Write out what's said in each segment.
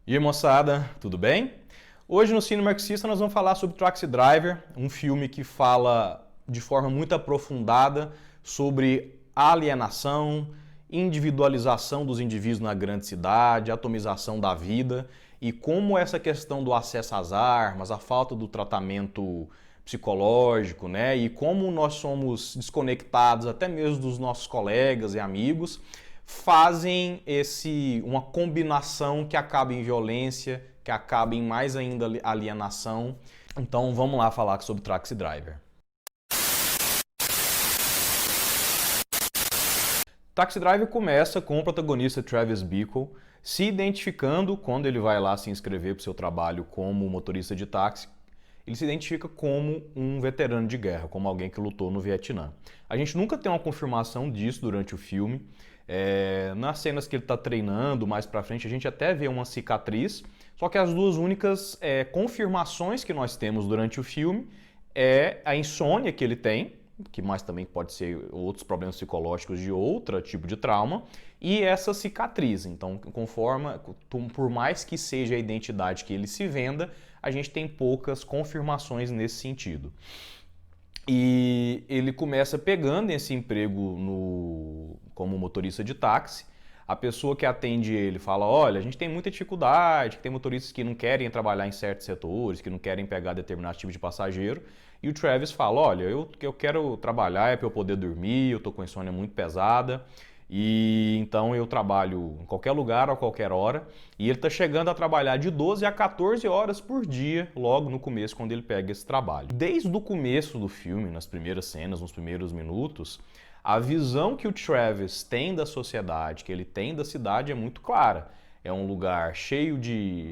E aí, moçada, tudo bem? Hoje no Cine Marxista nós vamos falar sobre Taxi Driver, um filme que fala de forma muito aprofundada sobre alienação, individualização dos indivíduos na grande cidade, atomização da vida e como essa questão do acesso às armas, a falta do tratamento psicológico, né? E como nós somos desconectados até mesmo dos nossos colegas e amigos, fazem uma combinação que acaba em violência, que acaba em mais ainda alienação. Então vamos lá falar sobre Taxi Driver. Taxi Driver começa com o protagonista Travis Bickle se identificando, quando ele vai lá se inscrever para o seu trabalho como motorista de táxi, ele se identifica como um veterano de guerra, como alguém que lutou no Vietnã. A gente nunca tem uma confirmação disso durante o filme. Nas cenas que ele está treinando, mais pra frente, a gente até vê uma cicatriz, só que as duas únicas confirmações que nós temos durante o filme é a insônia que ele tem, que mais também pode ser outros problemas psicológicos de outro tipo de trauma, e essa cicatriz. Então, por mais que seja a identidade que ele se venda, a gente tem poucas confirmações nesse sentido. E ele começa pegando esse emprego como motorista de táxi. A pessoa que atende ele fala, olha, a gente tem muita dificuldade, tem motoristas que não querem trabalhar em certos setores, que não querem pegar determinado tipo de passageiro. E o Travis fala, olha, eu quero trabalhar, é para eu poder dormir, eu tô com insônia muito pesada. E então eu trabalho em qualquer lugar, a qualquer hora. E ele está chegando a trabalhar de 12 a 14 horas por dia, logo no começo, quando ele pega esse trabalho. Desde o começo do filme, nas primeiras cenas, nos primeiros minutos, a visão que o Travis tem da sociedade, que ele tem da cidade é muito clara. É um lugar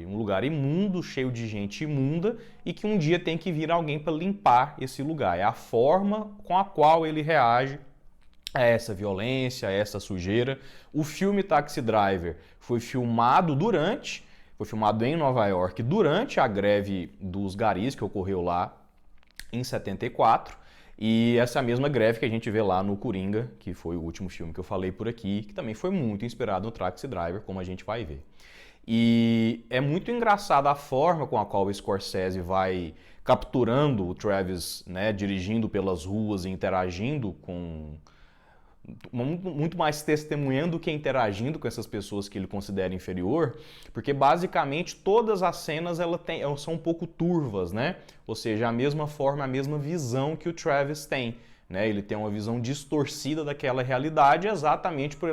um lugar imundo, cheio de gente imunda e que um dia tem que vir alguém para limpar esse lugar. É a forma com a qual ele reage a essa violência, a essa sujeira. O filme Taxi Driver foi filmado em Nova York durante a greve dos garis que ocorreu lá em 74. E essa mesma greve que a gente vê lá no Coringa, que foi o último filme que eu falei por aqui, que também foi muito inspirado no Taxi Driver, como a gente vai ver. E é muito engraçada a forma com a qual o Scorsese vai capturando o Travis, né, dirigindo pelas ruas e interagindo muito mais testemunhando do que interagindo com essas pessoas que ele considera inferior, porque basicamente todas as cenas elas são um pouco turvas, né? Ou seja, a mesma forma, a mesma visão que o Travis tem, né? Ele tem uma visão distorcida daquela realidade exatamente por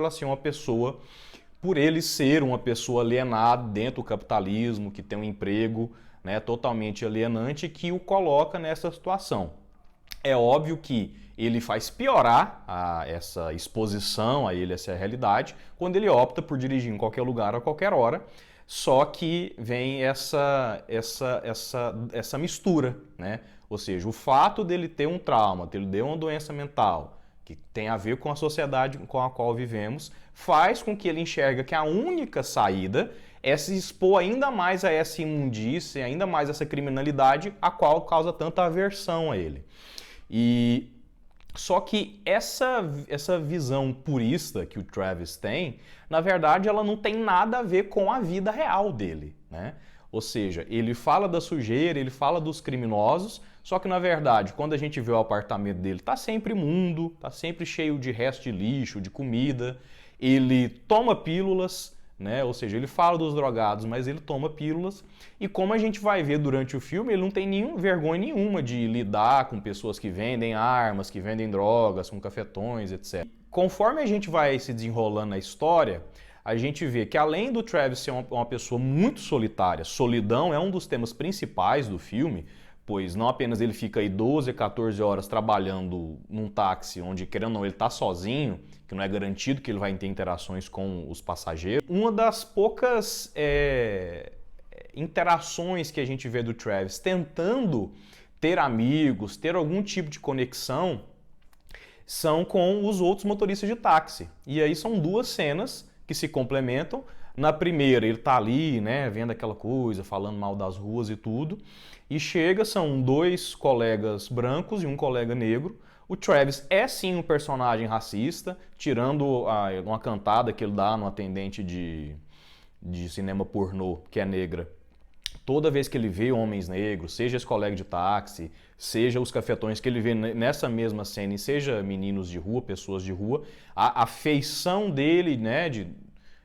ele ser uma pessoa alienada dentro do capitalismo, que tem um emprego, né, totalmente alienante, que o coloca nessa situação. É óbvio que ele faz piorar essa exposição a essa realidade quando ele opta por dirigir em qualquer lugar a qualquer hora, só que vem essa mistura, né? Ou seja, o fato dele ter um trauma, dele ter uma doença mental, que tem a ver com a sociedade com a qual vivemos, faz com que ele enxergue que a única saída é se expor ainda mais a essa imundície, ainda mais a essa criminalidade, a qual causa tanta aversão a ele. Só que essa visão purista que o Travis tem, na verdade, ela não tem nada a ver com a vida real dele, né? Ou seja, ele fala da sujeira, ele fala dos criminosos, só que na verdade, quando a gente vê o apartamento dele, tá sempre imundo, tá sempre cheio de resto de lixo, de comida, ele toma pílulas, né? Ou seja, ele fala dos drogados, mas ele toma pílulas. E como a gente vai ver durante o filme, ele não tem vergonha nenhuma de lidar com pessoas que vendem armas, que vendem drogas, com cafetões, etc. Conforme a gente vai se desenrolando na história, a gente vê que além do Travis ser uma pessoa muito solitária, solidão é um dos temas principais do filme, pois não apenas ele fica aí 12, 14 horas trabalhando num táxi, onde, querendo ou não, ele está sozinho, que não é garantido que ele vai ter interações com os passageiros. Uma das poucas interações que a gente vê do Travis tentando ter amigos, ter algum tipo de conexão, são com os outros motoristas de táxi. E aí são duas cenas que se complementam. Na primeira, ele tá ali, né, vendo aquela coisa, falando mal das ruas e tudo, e são dois colegas brancos e um colega negro. O Travis é sim um personagem racista, tirando uma cantada que ele dá no atendente de cinema pornô que é negra, toda vez que ele vê homens negros, seja esse colega de táxi, seja os cafetões que ele vê nessa mesma cena, e seja meninos de rua, pessoas de rua, a feição dele, né, de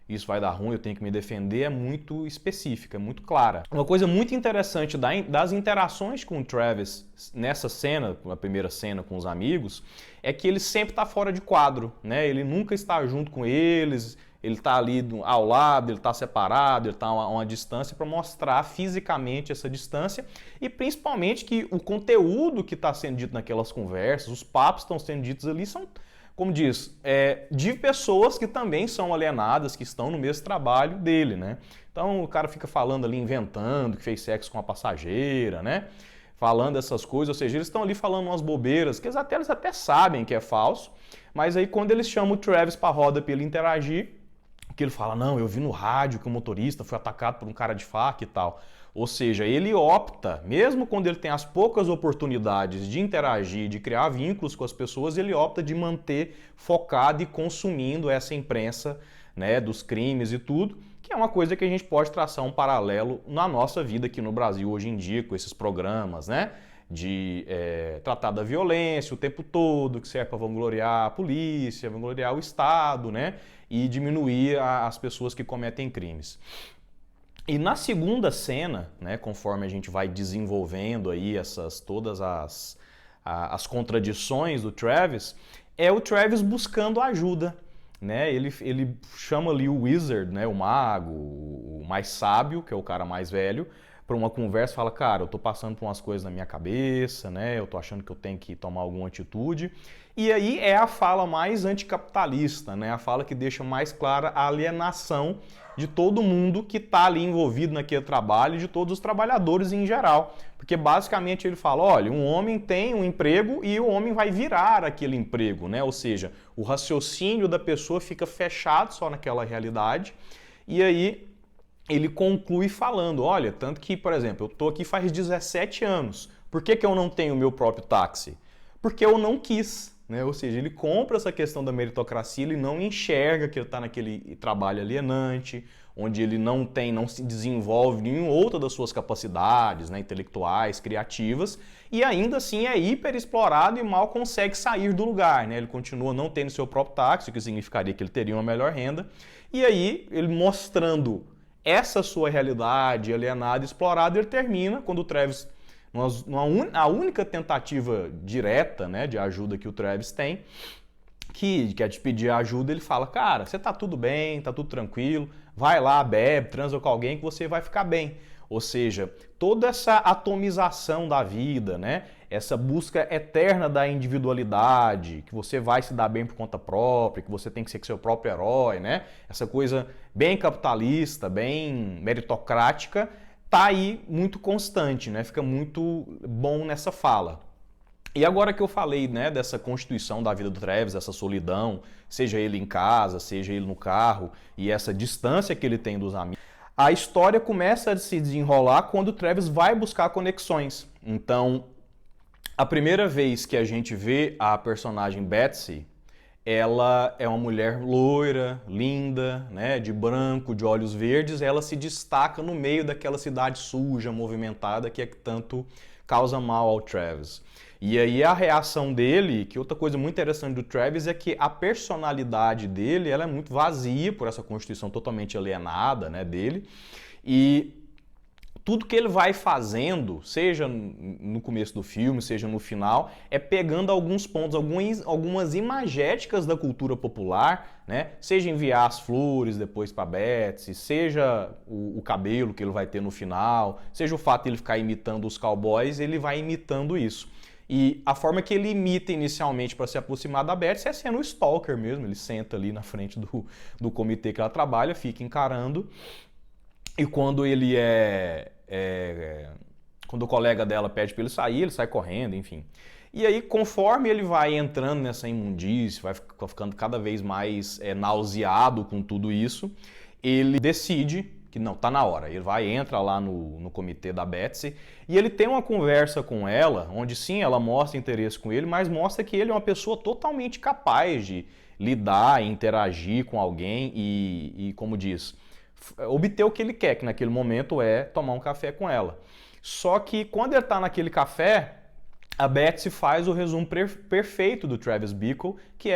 isso vai dar ruim, eu tenho que me defender, é muito específica, é muito clara. Uma coisa muito interessante das interações com o Travis nessa cena, a primeira cena com os amigos, é que ele sempre está fora de quadro, né? Ele nunca está junto com eles, ele está ali ao lado, ele está separado, ele está a uma distância para mostrar fisicamente essa distância e principalmente que o conteúdo que está sendo dito naquelas conversas, os papos que estão sendo ditos ali são, como diz, de pessoas que também são alienadas, que estão no mesmo trabalho dele, né? Então o cara fica falando ali, inventando que fez sexo com a passageira, né? Falando essas coisas, ou seja, eles estão ali falando umas bobeiras que eles até sabem que é falso, mas aí quando eles chamam o Travis para a roda para ele interagir, que ele fala, não, eu vi no rádio que o motorista foi atacado por um cara de faca e tal. Ou seja, ele opta, mesmo quando ele tem as poucas oportunidades de interagir, de criar vínculos com as pessoas, ele opta de manter focado e consumindo essa imprensa, né, dos crimes e tudo, que é uma coisa que a gente pode traçar um paralelo na nossa vida aqui no Brasil hoje em dia, com esses programas, né? De tratar da violência o tempo todo, que serve para vangloriar a polícia, vangloriar o Estado, né? E diminuir as pessoas que cometem crimes. E na segunda cena, né, conforme a gente vai desenvolvendo aí todas as contradições do Travis, é o Travis buscando ajuda, né? Ele chama ali o Wizard, né, o mago, o mais sábio, que é o cara mais velho, para uma conversa, fala, cara, eu tô passando por umas coisas na minha cabeça, né? Eu tô achando que eu tenho que tomar alguma atitude. E aí é a fala mais anticapitalista, né? A fala que deixa mais clara a alienação de todo mundo que está ali envolvido naquele trabalho, de todos os trabalhadores em geral. Porque basicamente ele fala, olha, um homem tem um emprego e o homem vai virar aquele emprego, né? Ou seja, o raciocínio da pessoa fica fechado só naquela realidade. E aí ele conclui falando, olha, tanto que, por exemplo, eu estou aqui faz 17 anos, por que eu não tenho o meu próprio táxi? Porque eu não quis, né? Ou seja, ele compra essa questão da meritocracia, ele não enxerga que ele está naquele trabalho alienante, onde ele não se desenvolve nenhuma outra das suas capacidades, né, intelectuais, criativas, e ainda assim é hiper explorado e mal consegue sair do lugar, né? Ele continua não tendo seu próprio táxi, o que significaria que ele teria uma melhor renda, e aí ele mostrando essa sua realidade alienada e explorada, ele termina quando o Travis, a única tentativa direta, né, de ajuda que o Travis tem, que é de pedir ajuda, ele fala, cara, você tá tudo bem, tá tudo tranquilo, vai lá, bebe, transa com alguém que você vai ficar bem. Ou seja, toda essa atomização da vida, né? Essa busca eterna da individualidade, que você vai se dar bem por conta própria, que você tem que ser seu próprio herói, né? Essa coisa bem capitalista, bem meritocrática, tá aí muito constante, né? Fica muito bom nessa fala. E agora que eu falei, né, dessa constituição da vida do Travis, essa solidão, seja ele em casa, seja ele no carro, e essa distância que ele tem dos amigos, a história começa a se desenrolar quando o Travis vai buscar conexões. Então, a primeira vez que a gente vê a personagem Betsy, ela é uma mulher loira, linda, né, de branco, de olhos verdes, ela se destaca no meio daquela cidade suja, movimentada, que é que tanto causa mal ao Travis. E aí a reação dele, que outra coisa muito interessante do Travis é que a personalidade dele, ela é muito vazia por essa constituição totalmente alienada, né, dele. E tudo que ele vai fazendo, seja no começo do filme, seja no final, é pegando alguns pontos, algumas imagéticas da cultura popular, né? Seja enviar as flores depois para Betsy, seja o cabelo que ele vai ter no final, seja o fato de ele ficar imitando os cowboys, ele vai imitando isso. E a forma que ele imita inicialmente para se aproximar da Betsy é sendo o stalker mesmo, ele senta ali na frente do comitê que ela trabalha, fica encarando. E quando ele quando o colega dela pede para ele sair, ele sai correndo, enfim. E aí, conforme ele vai entrando nessa imundície, vai ficando cada vez mais nauseado com tudo isso, ele decide que não, tá na hora. Ele entra lá no comitê da Betsy e ele tem uma conversa com ela, onde sim, ela mostra interesse com ele, mas mostra que ele é uma pessoa totalmente capaz de lidar e interagir com alguém e como diz, obter o que ele quer, que naquele momento é tomar um café com ela. Só que quando ele está naquele café, a Betsy faz o resumo perfeito do Travis Bickle, que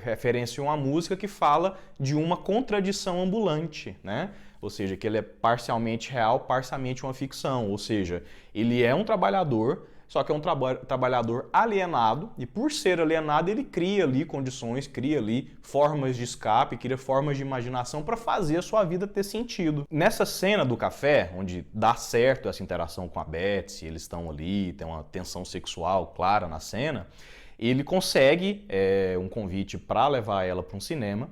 referencia uma música que fala de uma contradição ambulante, né? Ou seja, que ele é parcialmente real, parcialmente uma ficção. Ou seja, ele é um trabalhador, só que é um trabalhador alienado, e por ser alienado ele cria ali condições, cria ali formas de escape, cria formas de imaginação para fazer a sua vida ter sentido. Nessa cena do café, onde dá certo essa interação com a Betsy, eles estão ali, tem uma tensão sexual clara na cena, ele consegue um convite para levar ela para um cinema.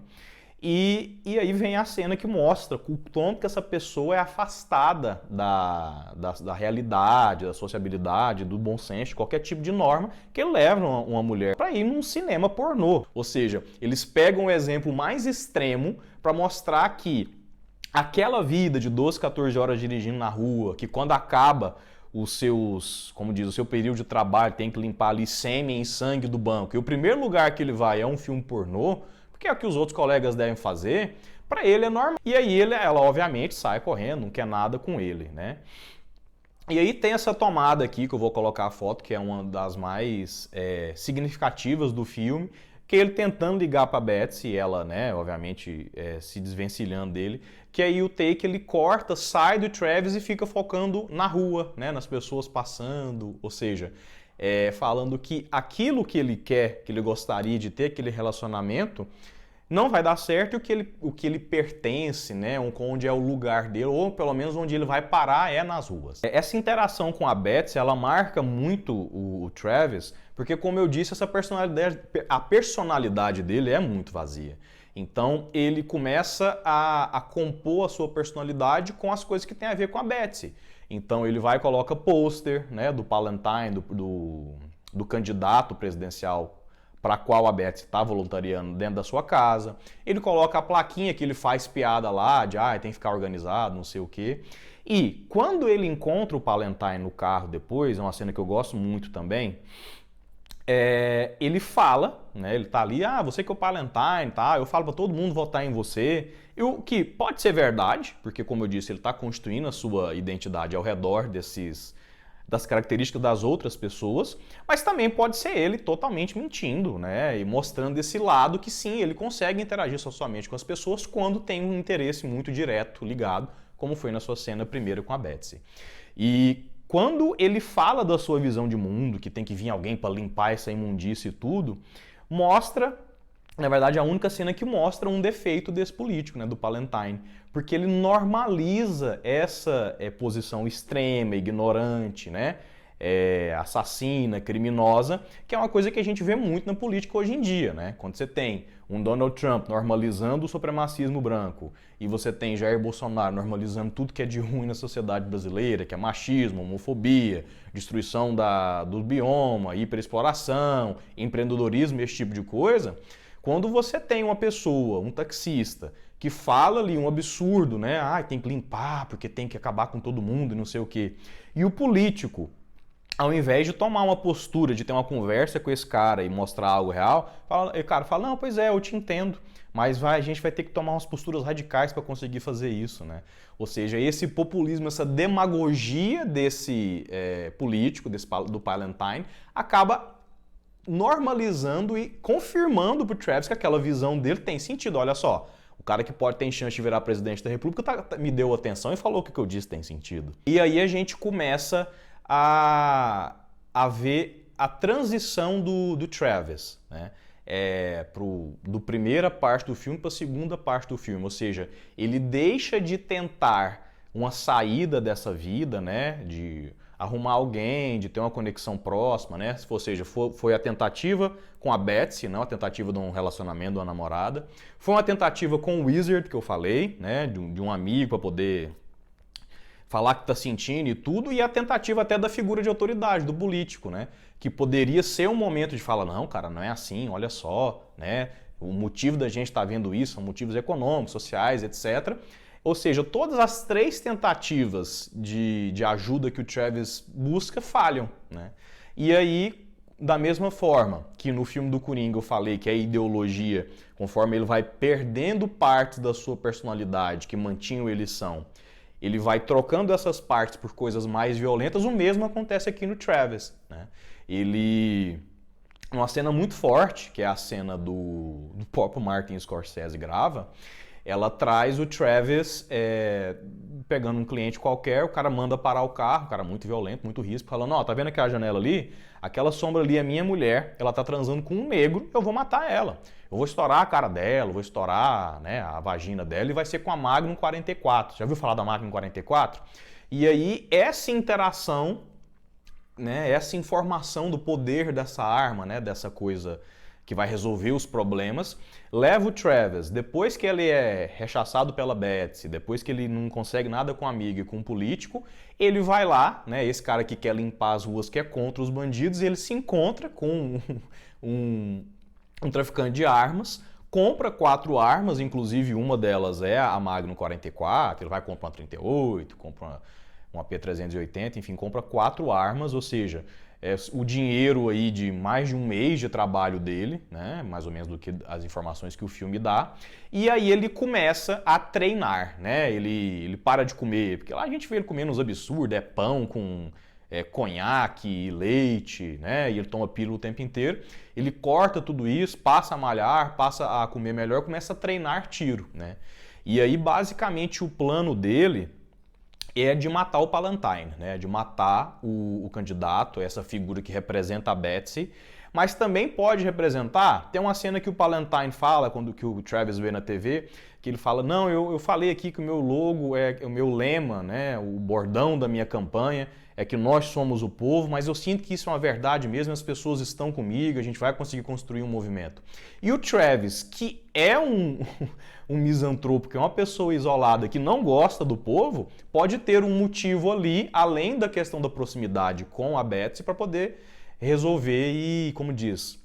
E aí vem a cena que mostra o tanto que essa pessoa é afastada da realidade, da sociabilidade, do bom senso, de qualquer tipo de norma que leva uma mulher para ir num cinema pornô. Ou seja, eles pegam o exemplo mais extremo para mostrar que aquela vida de 12, 14 horas dirigindo na rua, que quando acaba os seus, como diz, o seu período de trabalho, tem que limpar ali sêmen e sangue do banco, e o primeiro lugar que ele vai é um filme pornô, que é o que os outros colegas devem fazer, para ele é normal. E aí ela obviamente sai correndo, não quer nada com ele, né? E aí tem essa tomada aqui, que eu vou colocar a foto, que é uma das mais significativas do filme, que é ele tentando ligar para Betsy, ela, né, obviamente se desvencilhando dele, que aí o take ele corta, sai do Travis e fica focando na rua, né, nas pessoas passando, ou seja, falando que aquilo que ele quer, que ele gostaria de ter, aquele relacionamento, não vai dar certo, e o que ele pertence, né, onde é o lugar dele, ou pelo menos onde ele vai parar é nas ruas. Essa interação com a Betsy, ela marca muito o Travis, porque como eu disse, a personalidade dele é muito vazia. Então ele começa a compor a sua personalidade com as coisas que tem a ver com a Betsy. Então ele vai e coloca pôster, né, do Palantine, do candidato presidencial para qual a Betsy está voluntariando dentro da sua casa. Ele coloca a plaquinha que ele faz piada lá, de tem que ficar organizado, não sei o quê. E quando ele encontra o Palantine no carro depois, é uma cena que eu gosto muito também, ele fala, né, ele tá ali, você que é o Palantine, tá? Eu falo para todo mundo votar em você. O que pode ser verdade, porque como eu disse, ele está constituindo a sua identidade ao redor das características das outras pessoas, mas também pode ser ele totalmente mentindo, né? E mostrando esse lado que sim, ele consegue interagir socialmente com as pessoas quando tem um interesse muito direto ligado, como foi na sua cena primeira com a Betsy. E quando ele fala da sua visão de mundo, que tem que vir alguém para limpar essa imundícia e tudo, mostra, na verdade, a única cena que mostra um defeito desse político, né, do Palantine, porque ele normaliza essa posição extrema, ignorante, né, assassina, criminosa, que é uma coisa que a gente vê muito na política hoje em dia, né? Quando você tem um Donald Trump normalizando o supremacismo branco e você tem Jair Bolsonaro normalizando tudo que é de ruim na sociedade brasileira, que é machismo, homofobia, destruição do bioma, hiperexploração, empreendedorismo, esse tipo de coisa. Quando você tem uma pessoa, um taxista, que fala ali um absurdo, né? Tem que limpar porque tem que acabar com todo mundo e não sei o quê. E o político, ao invés de tomar uma postura, de ter uma conversa com esse cara e mostrar algo real, o cara fala, não, pois é, eu te entendo, mas a gente vai ter que tomar umas posturas radicais para conseguir fazer isso, né? Ou seja, esse populismo, essa demagogia desse político, do Palantine, acaba normalizando e confirmando para o Travis que aquela visão dele tem sentido. Olha só, o cara que pode ter chance de virar presidente da República me deu atenção e falou que o que eu disse tem sentido. E aí a gente começa a ver a transição do Travis, né? Do primeira parte do filme para a segunda parte do filme, ou seja, ele deixa de tentar uma saída dessa vida, né? De arrumar alguém, de ter uma conexão próxima, né? Ou seja, foi a tentativa com a Betsy, não a tentativa de um relacionamento, de uma namorada. Foi uma tentativa com o Wizard, que eu falei, né? De um amigo para poder falar que tá sentindo e tudo, e a tentativa até da figura de autoridade, do político, né? Que poderia ser um momento de falar, não, cara, não é assim, olha só, né? O motivo da gente estar vendo isso são motivos econômicos, sociais, etc. Ou seja, todas as três tentativas de ajuda que o Travis busca falham, né? E aí Da mesma forma que no filme do Coringa eu falei que a ideologia, conforme ele vai perdendo partes da sua personalidade que mantinham ele são, ele vai trocando essas partes por coisas mais violentas, o mesmo acontece aqui no Travis, né? Ele, uma cena muito forte, que é a cena do próprio Martin Scorsese grava, ela traz o Travis pegando um cliente qualquer, o cara manda parar o carro, um cara muito violento, muito ríspido, falando, ó, tá vendo aquela janela ali? Aquela sombra ali é minha mulher, ela tá transando com um negro, eu vou matar ela. Eu vou estourar a cara dela, vou estourar, né, a vagina dela e vai ser com a Magnum 44. Já ouviu falar da Magnum 44? E aí essa interação, né, essa informação do poder dessa arma, né, dessa coisa que vai resolver os problemas, leva o Travis, depois que ele é rechaçado pela Betsy, depois que ele não consegue nada com a amiga e com o político, ele vai lá, né, esse cara que quer limpar as ruas, que é contra os bandidos, e ele se encontra com um traficante de armas, compra 4 armas, inclusive uma delas é a Magnum 44, ele vai comprar uma 38, compra uma P380, enfim, compra 4 armas, ou seja, o dinheiro aí de mais de um mês de trabalho dele, né, mais ou menos do que as informações que o filme dá, e aí ele começa a treinar, né, ele para de comer, porque lá a gente vê ele comendo uns absurdos, pão com conhaque, leite, né, e ele toma pílula o tempo inteiro, ele corta tudo isso, passa a malhar, passa a comer melhor, começa a treinar tiro, né, e aí basicamente o plano dele é de matar o Palantine, né? De matar o candidato, essa figura que representa a Betsy, mas também pode representar, tem uma cena que o Palantine fala, quando que o Travis vê na TV, que ele fala, não, eu falei aqui que o meu logo, o meu lema, né? O bordão da minha campanha é que nós somos o povo, mas eu sinto que isso é uma verdade mesmo, as pessoas estão comigo, a gente vai conseguir construir um movimento. E o Travis, que é um misantropo, que é uma pessoa isolada que não gosta do povo, pode ter um motivo ali, além da questão da proximidade com a Betsy, para poder resolver e, como diz,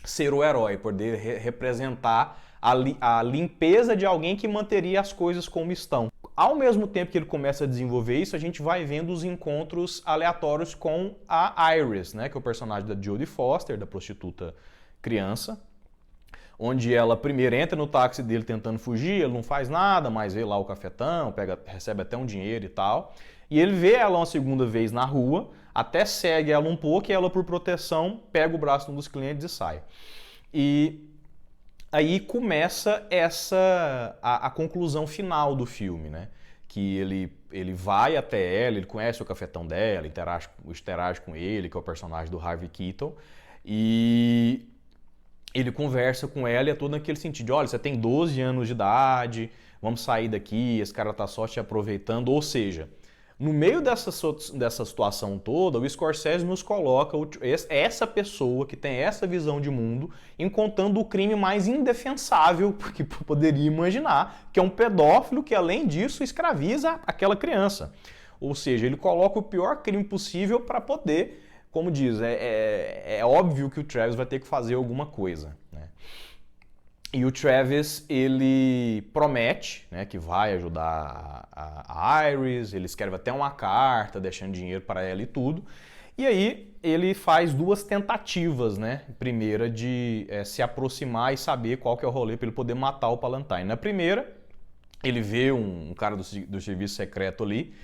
ser o herói, poder representar a limpeza de alguém que manteria as coisas como estão. Ao mesmo tempo que ele começa a desenvolver isso, a gente vai vendo os encontros aleatórios com a Iris, né, que é o personagem da Jodie Foster, da prostituta criança, onde ela primeiro entra no táxi dele tentando fugir, ele não faz nada, mas vê lá o cafetão, recebe até um dinheiro e tal, e ele vê ela uma segunda vez na rua, até segue ela um pouco e ela, por proteção, pega o braço de um dos clientes e sai. E aí começa a conclusão final do filme, né? Que ele vai até ela, ele conhece o cafetão dela, interage com ele, que é o personagem do Harvey Keitel, e ele conversa com ela e é todo naquele sentido de, olha, você tem 12 anos de idade, vamos sair daqui, esse cara tá só te aproveitando, ou seja, no meio dessa situação toda, o Scorsese nos coloca essa pessoa que tem essa visão de mundo encontrando o crime mais indefensável que poderia imaginar, que é um pedófilo que, além disso, escraviza aquela criança. Ou seja, ele coloca o pior crime possível para poder, como diz, é óbvio que o Travis vai ter que fazer alguma coisa, né? E o Travis, ele promete, né, que vai ajudar a Iris, ele escreve até uma carta deixando dinheiro para ela e tudo. E aí ele faz 2 tentativas, né? Primeira de se aproximar e saber qual que é o rolê para ele poder matar o Palantine. Na primeira, ele vê um cara do serviço secreto ali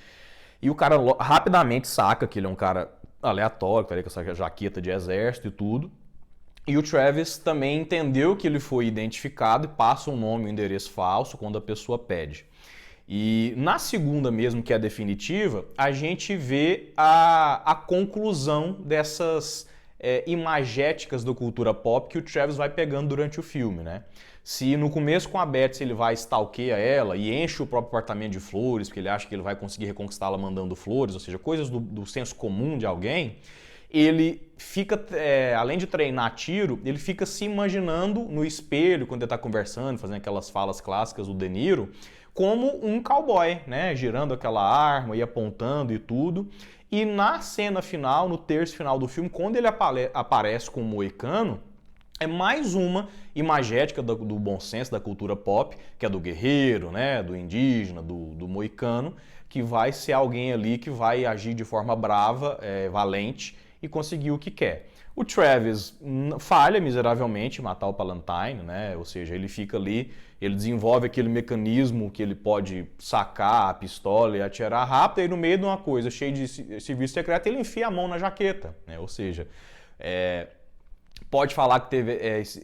e o cara rapidamente saca que ele é um cara aleatório, que tá ali com essa jaqueta de exército e tudo. E o Travis também entendeu que ele foi identificado e passa um nome e um endereço falso quando a pessoa pede. E na segunda mesmo, que é a definitiva, a gente vê a conclusão dessas imagéticas da cultura pop que o Travis vai pegando durante o filme, né? Se no começo com a Betsy ele vai stalkear ela e enche o próprio apartamento de flores, porque ele acha que ele vai conseguir reconquistá-la mandando flores, ou seja, coisas do senso comum de alguém, ele fica, além de treinar tiro, ele fica se imaginando no espelho, quando ele está conversando, fazendo aquelas falas clássicas do De Niro, como um cowboy, né? Girando aquela arma e apontando e tudo. E na cena final, no terço final do filme, quando ele aparece com o moicano, é mais uma imagética do bom senso da cultura pop, que é do guerreiro, né? Do indígena, do moicano, que vai ser alguém ali que vai agir de forma brava, valente, e conseguir o que quer. O Travis falha miseravelmente em matar o Palantine, né? Ou seja, ele fica ali, ele desenvolve aquele mecanismo que ele pode sacar a pistola e atirar rápido, e no meio de uma coisa cheia de serviço secreto, ele enfia a mão na jaqueta, né? Ou seja, pode falar que teve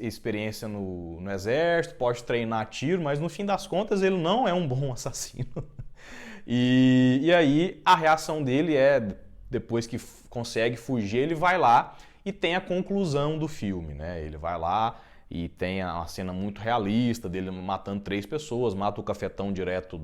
experiência no exército, pode treinar tiro, mas no fim das contas ele não é um bom assassino. E aí a reação dele depois que consegue fugir, ele vai lá e tem a conclusão do filme, né? Ele vai lá e tem uma cena muito realista dele matando 3 pessoas, mata o cafetão direto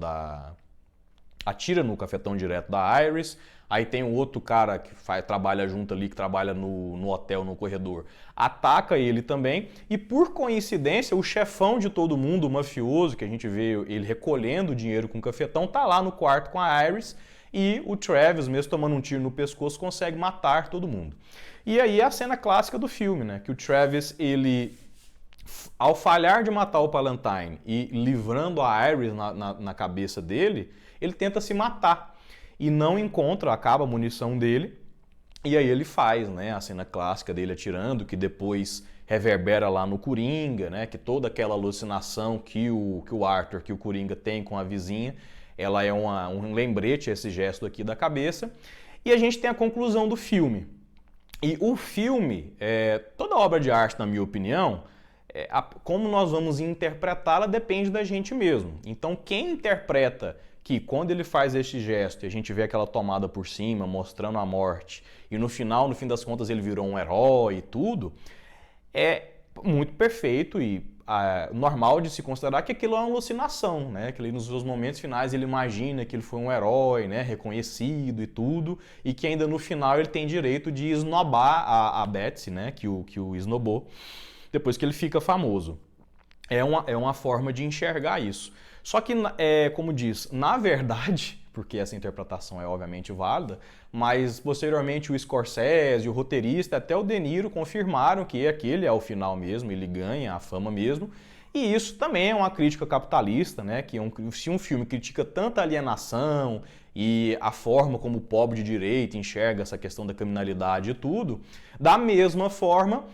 atira no cafetão direto da Iris. Aí tem um outro cara que trabalha junto ali, que trabalha no hotel, no corredor, ataca ele também. E por coincidência, o chefão de todo mundo, o mafioso, que a gente vê ele recolhendo dinheiro com o cafetão, tá lá no quarto com a Iris. E o Travis, mesmo tomando um tiro no pescoço, consegue matar todo mundo. E aí é a cena clássica do filme, né? Que o Travis, ele, ao falhar de matar o Palantine e livrando a Iris na cabeça dele, ele tenta se matar. E não encontra, acaba a munição dele, e aí ele faz, né, a cena clássica dele atirando, que depois reverbera lá no Coringa, né, que toda aquela alucinação que o Arthur, que o Coringa tem com a vizinha, ela é um lembrete, esse gesto aqui da cabeça, e a gente tem a conclusão do filme. E o filme, toda obra de arte, na minha opinião, como nós vamos interpretá-la depende da gente mesmo. Então quem interpreta que quando ele faz este gesto e a gente vê aquela tomada por cima, mostrando a morte, e no final, no fim das contas, ele virou um herói e tudo, é muito perfeito e normal de se considerar que aquilo é uma alucinação, né? Que ele, nos seus momentos finais ele imagina que ele foi um herói, né? Reconhecido e tudo, e que ainda no final ele tem direito de esnobar a Betsy, né? Que o esnobou, depois que ele fica famoso. É uma forma de enxergar isso. Só que, como diz, na verdade, porque essa interpretação é obviamente válida, mas posteriormente o Scorsese, o roteirista, até o De Niro confirmaram que aquele é o final mesmo, ele ganha a fama mesmo. E isso também é uma crítica capitalista, né? Que se um filme critica tanta alienação e a forma como o pobre de direita enxerga essa questão da criminalidade e tudo, da mesma forma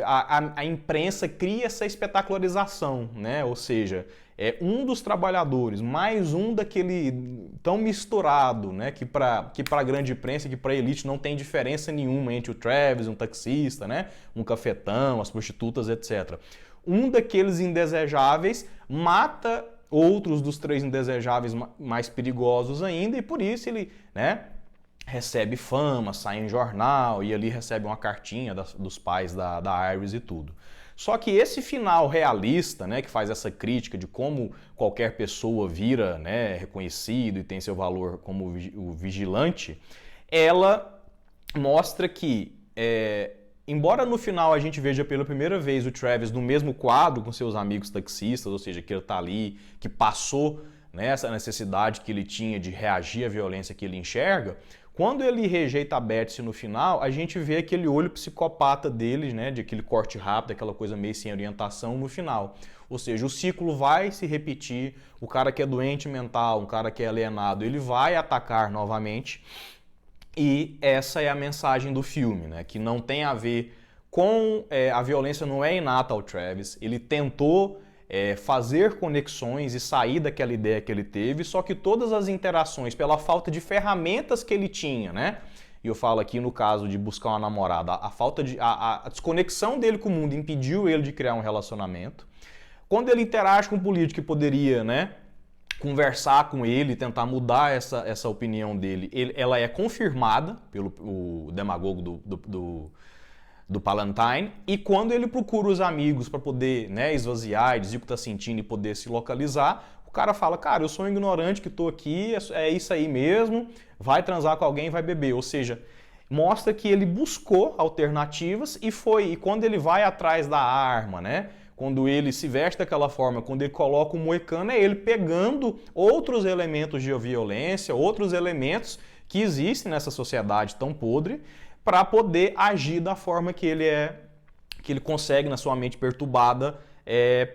a imprensa cria essa espetacularização, né? Ou seja, é um dos trabalhadores, mais um daquele tão misturado, né? Que para a grande imprensa, que para a elite não tem diferença nenhuma entre o Travis, um taxista, né? Um cafetão, as prostitutas, etc. Um daqueles indesejáveis mata outros dos 3 indesejáveis mais perigosos ainda, e por isso ele, né? Recebe fama, sai em jornal e ali recebe uma cartinha dos pais da Iris e tudo. Só que esse final realista, né, que faz essa crítica de como qualquer pessoa vira, né, reconhecido e tem seu valor como o vigilante, ela mostra que, embora no final a gente veja pela primeira vez o Travis no mesmo quadro com seus amigos taxistas, ou seja, que ele está ali, que passou, né, essa necessidade que ele tinha de reagir à violência que ele enxerga, quando ele rejeita a Betsy no final, a gente vê aquele olho psicopata dele, né, de aquele corte rápido, aquela coisa meio sem orientação no final. Ou seja, o ciclo vai se repetir, o cara que é doente mental, um cara que é alienado, ele vai atacar novamente. E essa é a mensagem do filme, né, que não tem a ver com... a violência não é inata ao Travis, ele tentou... fazer conexões e sair daquela ideia que ele teve, só que todas as interações, pela falta de ferramentas que ele tinha, né? E eu falo aqui no caso de buscar uma namorada, a desconexão dele com o mundo impediu ele de criar um relacionamento. Quando ele interage com um político que poderia, né, conversar com ele, tentar mudar essa opinião dele, ela é confirmada pelo demagogo do Palantine, e quando ele procura os amigos para poder, né, esvaziar e dizer o que está sentindo e poder se localizar, o cara fala, cara, eu sou um ignorante que estou aqui, é isso aí mesmo, vai transar com alguém, vai beber. Ou seja, mostra que ele buscou alternativas e quando ele vai atrás da arma, né, quando ele se veste daquela forma, quando ele coloca o moicano, é ele pegando outros elementos de violência, outros elementos que existem nessa sociedade tão podre, para poder agir da forma que ele consegue, na sua mente perturbada,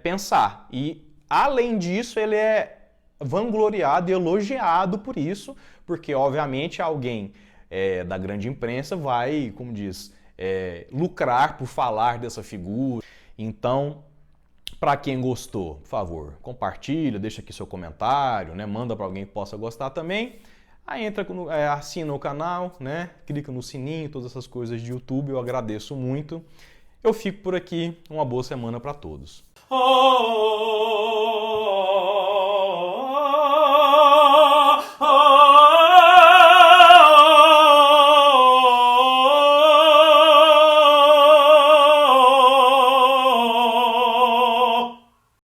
pensar. E, além disso, ele é vangloriado e elogiado por isso, porque, obviamente, alguém da grande imprensa vai, como diz, lucrar por falar dessa figura. Então, para quem gostou, por favor, compartilha, deixa aqui seu comentário, né? Manda para alguém que possa gostar também. Aí assina o canal, né? Clica no sininho, todas essas coisas de YouTube, eu agradeço muito. Eu fico por aqui, uma boa semana para todos.